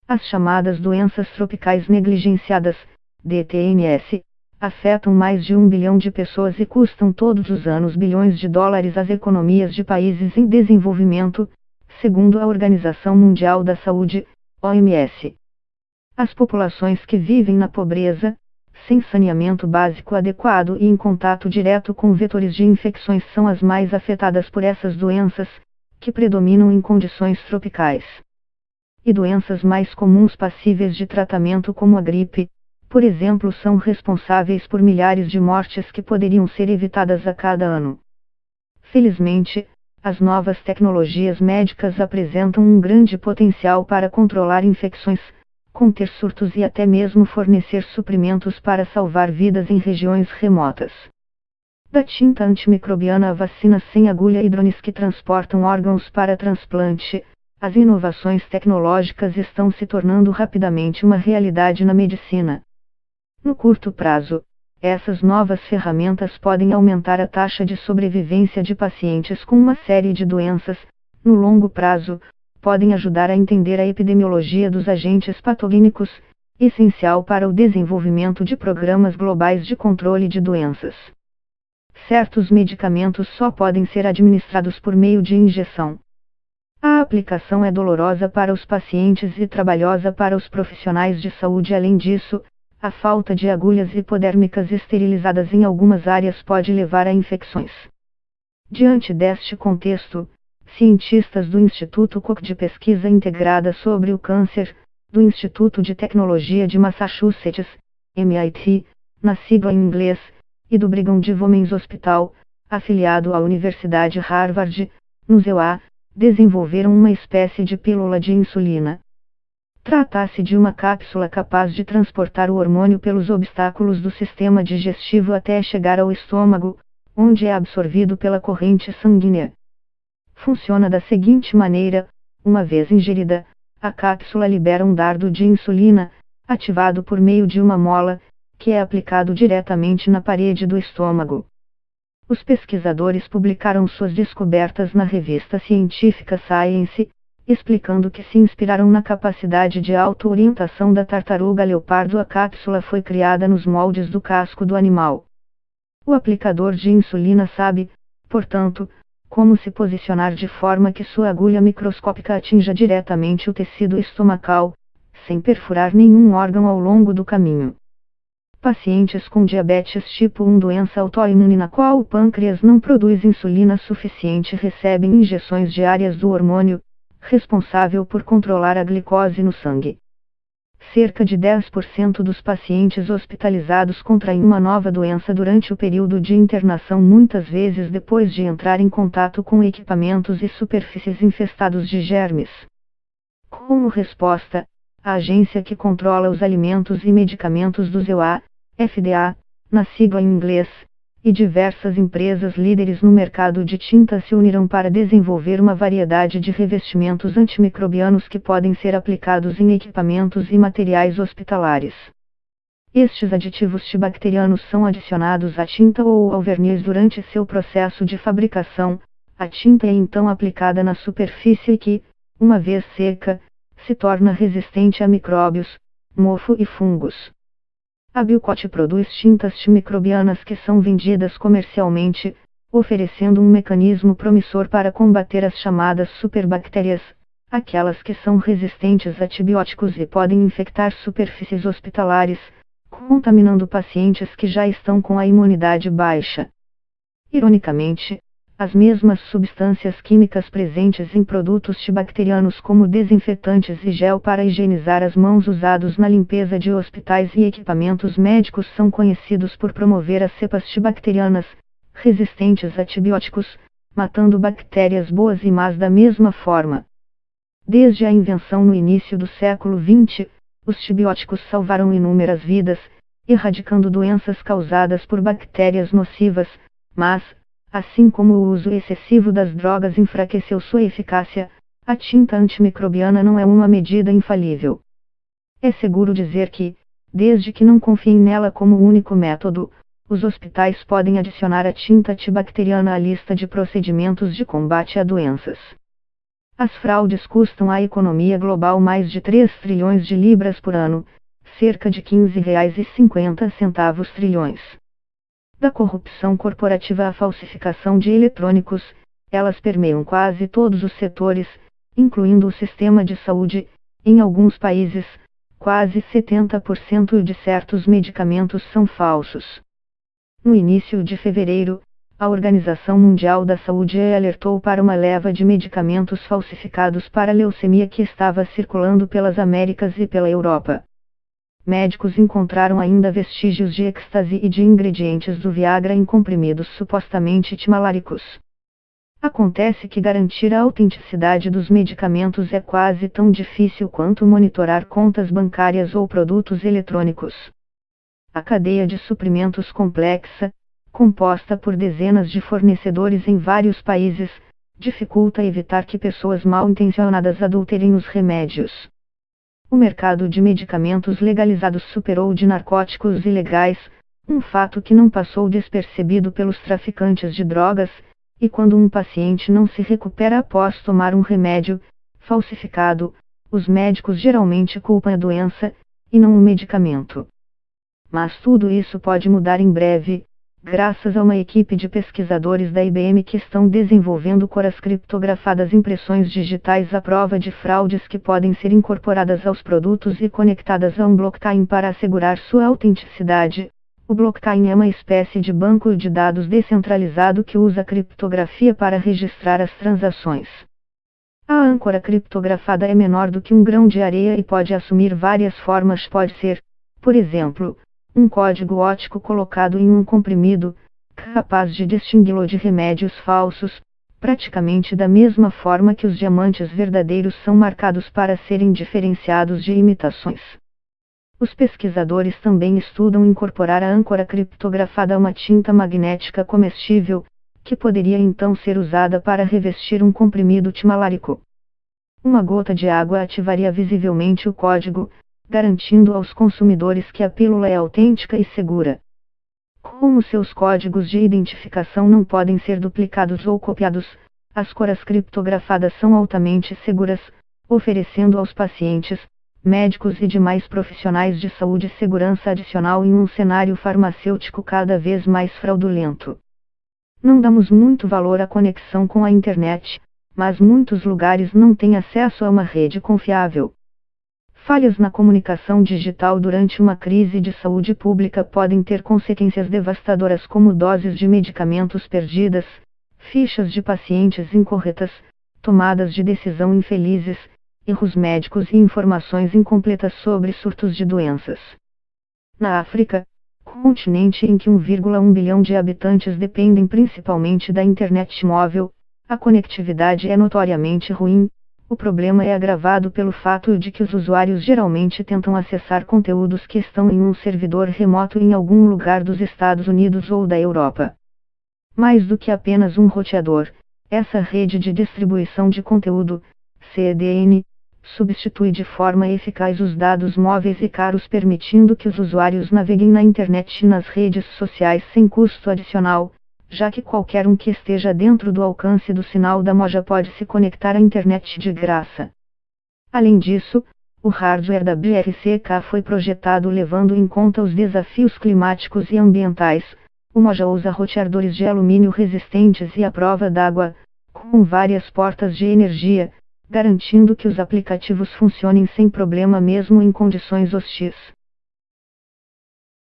As chamadas doenças tropicais negligenciadas, DTNS, afetam mais de 1 bilhão de pessoas e custam todos os anos bilhões de dólares às economias de países em desenvolvimento, segundo a Organização Mundial da Saúde, OMS. As populações que vivem na pobreza, sem saneamento básico adequado e em contato direto com vetores de infecções são as mais afetadas por essas doenças, que predominam em condições tropicais. E doenças mais comuns passíveis de tratamento como a gripe, por exemplo, são responsáveis por milhares de mortes que poderiam ser evitadas a cada ano. Felizmente, as novas tecnologias médicas apresentam um grande potencial para controlar infecções, conter surtos e até mesmo fornecer suprimentos para salvar vidas em regiões remotas. Da tinta antimicrobiana a vacinas sem agulha e drones que transportam órgãos para transplante, as inovações tecnológicas estão se tornando rapidamente uma realidade na medicina. No curto prazo, essas novas ferramentas podem aumentar a taxa de sobrevivência de pacientes com uma série de doenças. No longo prazo, podem ajudar a entender a epidemiologia dos agentes patogênicos, essencial para o desenvolvimento de programas globais de controle de doenças. Certos medicamentos só podem ser administrados por meio de injeção. A aplicação é dolorosa para os pacientes e trabalhosa para os profissionais de saúde. Além disso, a falta de agulhas hipodérmicas esterilizadas em algumas áreas pode levar a infecções. Diante deste contexto, cientistas do Instituto Koch de Pesquisa Integrada sobre o Câncer, do Instituto de Tecnologia de Massachusetts, MIT, na sigla em inglês, e do Brigham de Women's Hospital, afiliado à Universidade Harvard, no USA, desenvolveram uma espécie de pílula de insulina. Trata-se de uma cápsula capaz de transportar o hormônio pelos obstáculos do sistema digestivo até chegar ao estômago, onde é absorvido pela corrente sanguínea. Funciona da seguinte maneira: uma vez ingerida, a cápsula libera um dardo de insulina, ativado por meio de uma mola, que é aplicado diretamente na parede do estômago. Os pesquisadores publicaram suas descobertas na revista científica Science, explicando que se inspiraram na capacidade de auto-orientação da tartaruga leopardo. A cápsula foi criada nos moldes do casco do animal. O aplicador de insulina sabe, portanto, como se posicionar de forma que sua agulha microscópica atinja diretamente o tecido estomacal, sem perfurar nenhum órgão ao longo do caminho. Pacientes com diabetes tipo 1, doença autoimune na qual o pâncreas não produz insulina suficiente, recebem injeções diárias do hormônio, responsável por controlar a glicose no sangue. Cerca de 10% dos pacientes hospitalizados contraem uma nova doença durante o período de internação, muitas vezes depois de entrar em contato com equipamentos e superfícies infestados de germes. Como resposta, a agência que controla os alimentos e medicamentos dos EUA, FDA, na sigla em inglês, e diversas empresas líderes no mercado de tinta se uniram para desenvolver uma variedade de revestimentos antimicrobianos que podem ser aplicados em equipamentos e materiais hospitalares. Estes aditivos antibacterianos são adicionados à tinta ou ao verniz durante seu processo de fabricação. A tinta é então aplicada na superfície que, uma vez seca, se torna resistente a micróbios, mofo e fungos. A Biocote produz tintas antimicrobianas que são vendidas comercialmente, oferecendo um mecanismo promissor para combater as chamadas superbactérias, aquelas que são resistentes a antibióticos e podem infectar superfícies hospitalares, contaminando pacientes que já estão com a imunidade baixa. Ironicamente, as mesmas substâncias químicas presentes em produtos antibacterianos como desinfetantes e gel para higienizar as mãos usados na limpeza de hospitais e equipamentos médicos são conhecidos por promover as cepas antibacterianas, resistentes a antibióticos, matando bactérias boas e más da mesma forma. Desde a invenção no início do século XX, os antibióticos salvaram inúmeras vidas, erradicando doenças causadas por bactérias nocivas, mas, assim como o uso excessivo das drogas enfraqueceu sua eficácia, a tinta antimicrobiana não é uma medida infalível. É seguro dizer que, desde que não confiem nela como único método, os hospitais podem adicionar a tinta antibacteriana à lista de procedimentos de combate a doenças. As fraudes custam à economia global mais de 3 trilhões de libras por ano, cerca de R$ 15,50 trilhões. Da corrupção corporativa à falsificação de eletrônicos, elas permeiam quase todos os setores, incluindo o sistema de saúde. Em alguns países, quase 70% de certos medicamentos são falsos. No início de fevereiro, a Organização Mundial da Saúde alertou para uma leva de medicamentos falsificados para leucemia que estava circulando pelas Américas e pela Europa. Médicos encontraram ainda vestígios de êxtase e de ingredientes do Viagra em comprimidos supostamente timaláricos. Acontece que garantir a autenticidade dos medicamentos é quase tão difícil quanto monitorar contas bancárias ou produtos eletrônicos. A cadeia de suprimentos complexa, composta por dezenas de fornecedores em vários países, dificulta evitar que pessoas mal intencionadas adulterem os remédios. O mercado de medicamentos legalizados superou o de narcóticos ilegais, um fato que não passou despercebido pelos traficantes de drogas, e quando um paciente não se recupera após tomar um remédio falsificado, os médicos geralmente culpam a doença, e não o medicamento. Mas tudo isso pode mudar em breve, graças a uma equipe de pesquisadores da IBM que estão desenvolvendo coras criptografadas, impressões digitais à prova de fraudes que podem ser incorporadas aos produtos e conectadas a um blockchain para assegurar sua autenticidade. O blockchain é uma espécie de banco de dados descentralizado que usa criptografia para registrar as transações. A âncora criptografada é menor do que um grão de areia e pode assumir várias formas. Pode ser, por exemplo, um código óptico colocado em um comprimido, capaz de distingui-lo de remédios falsos, praticamente da mesma forma que os diamantes verdadeiros são marcados para serem diferenciados de imitações. Os pesquisadores também estudam incorporar a âncora criptografada a uma tinta magnética comestível, que poderia então ser usada para revestir um comprimido timalárico. Uma gota de água ativaria visivelmente o código, garantindo aos consumidores que a pílula é autêntica e segura. Como seus códigos de identificação não podem ser duplicados ou copiados, as coras criptografadas são altamente seguras, oferecendo aos pacientes, médicos e demais profissionais de saúde segurança adicional em um cenário farmacêutico cada vez mais fraudulento. Não damos muito valor à conexão com a internet, mas muitos lugares não têm acesso a uma rede confiável. Falhas na comunicação digital durante uma crise de saúde pública podem ter consequências devastadoras como doses de medicamentos perdidas, fichas de pacientes incorretas, tomadas de decisão infelizes, erros médicos e informações incompletas sobre surtos de doenças. Na África, continente em que 1,1 bilhão de habitantes dependem principalmente da internet móvel, a conectividade é notoriamente ruim. O problema é agravado pelo fato de que os usuários geralmente tentam acessar conteúdos que estão em um servidor remoto em algum lugar dos Estados Unidos ou da Europa. Mais do que apenas um roteador, essa rede de distribuição de conteúdo, CDN, substitui de forma eficaz os dados móveis e caros, permitindo que os usuários naveguem na internet e nas redes sociais sem custo adicional, já que qualquer um que esteja dentro do alcance do sinal da moja pode se conectar à internet de graça. Além disso, o hardware da BRCK foi projetado levando em conta os desafios climáticos e ambientais. O moja usa roteadores de alumínio resistentes e à prova d'água, com várias portas de energia, garantindo que os aplicativos funcionem sem problema mesmo em condições hostis.